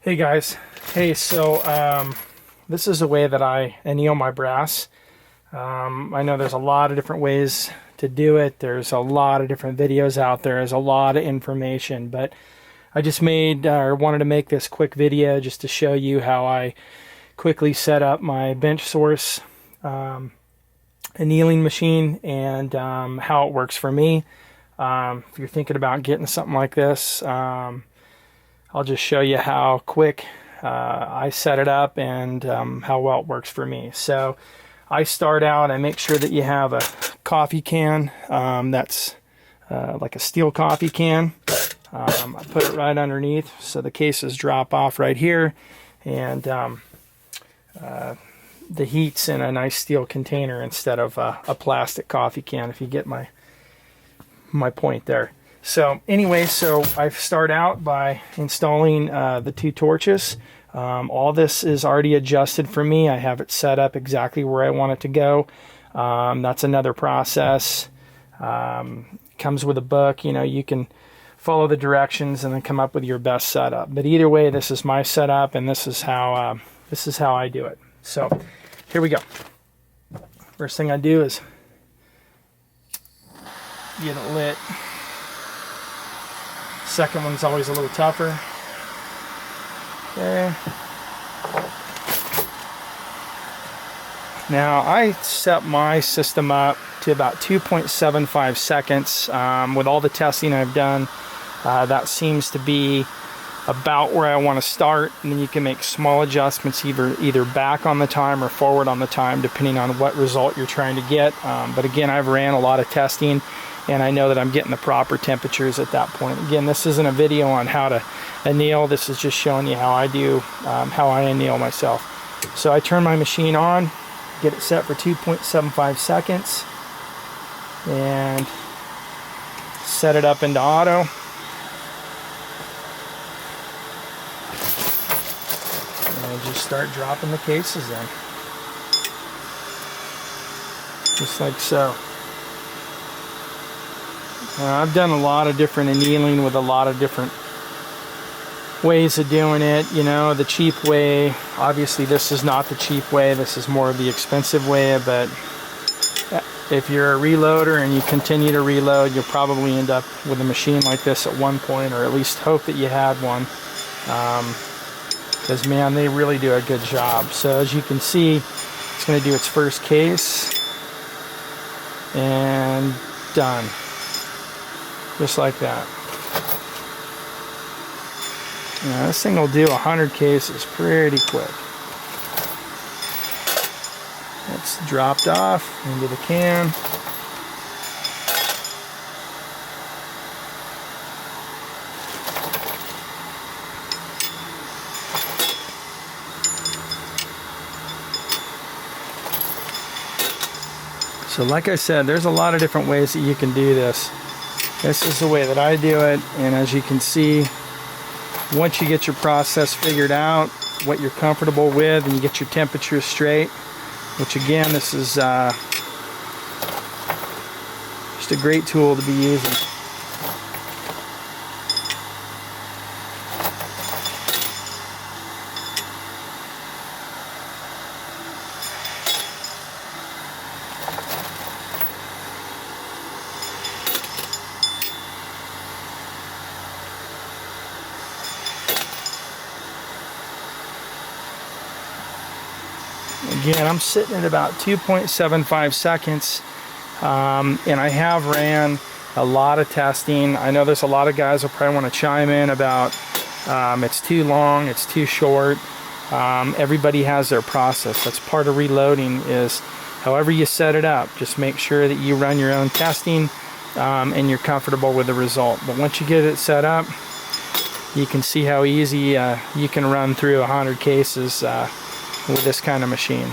Hey guys, hey, so this is a way that I anneal my brass. I know there's a lot of different ways to do it. There's a lot of different videos out there. There's a lot of information, but I just wanted to make this quick video just to show you how I quickly set up my bench source annealing machine and how it works for me. If you're thinking about getting something like this, I'll just show you how quick I set it up and how well it works for me. So I start out, I make sure that you have a coffee can that's like a steel coffee can. I put it right underneath so the cases drop off right here, and the heat's in a nice steel container instead of a plastic coffee can, if you get my point there. So anyway, so I start out by installing the two torches. All this is already adjusted for me. I have it set up exactly where I want it to go. That's another process. Comes with a book. You know, you can follow the directions and then come up with your best setup. But either way, this is my setup, and this is how I do it. So here we go. First thing I do is get it lit. Second one's always a little tougher. Okay. Now I set my system up to about 2.75 seconds. With all the testing I've done, that seems to be about where I want to start, and then you can make small adjustments either back on the time or forward on the time, depending on what result you're trying to get. But again, I've ran a lot of testing, and I know that I'm getting the proper temperatures at that point. Again, this isn't a video on how to anneal. This is just showing you how I do, how I anneal myself. So I turn my machine on, get it set for 2.75 seconds, and set it up into auto. And I just start dropping the cases in. Just like so. I've done a lot of different annealing with a lot of different ways of doing it. You know, the cheap way, obviously this is not the cheap way, this is more of the expensive way, but if you're a reloader and you continue to reload, you'll probably end up with a machine like this at one point, or at least hope that you had one, because man, they really do a good job. So as you can see, it's going to do its first case, and done. Just like that. Now this thing will do 100 cases pretty quick. It's dropped off into the can. So like I said, there's a lot of different ways that you can do this. This is the way that I do it, and as you can see, once you get your process figured out, what you're comfortable with, and you get your temperatures straight, which again, this is just a great tool to be using. Again, I'm sitting at about 2.75 seconds, and I have ran a lot of testing. I know there's a lot of guys who probably want to chime in about it's too long, it's too short. Everybody has their process. That's part of reloading, is however you set it up, just make sure that you run your own testing and you're comfortable with the result. But once you get it set up, you can see how easy you can run through 100 cases with this kind of machine.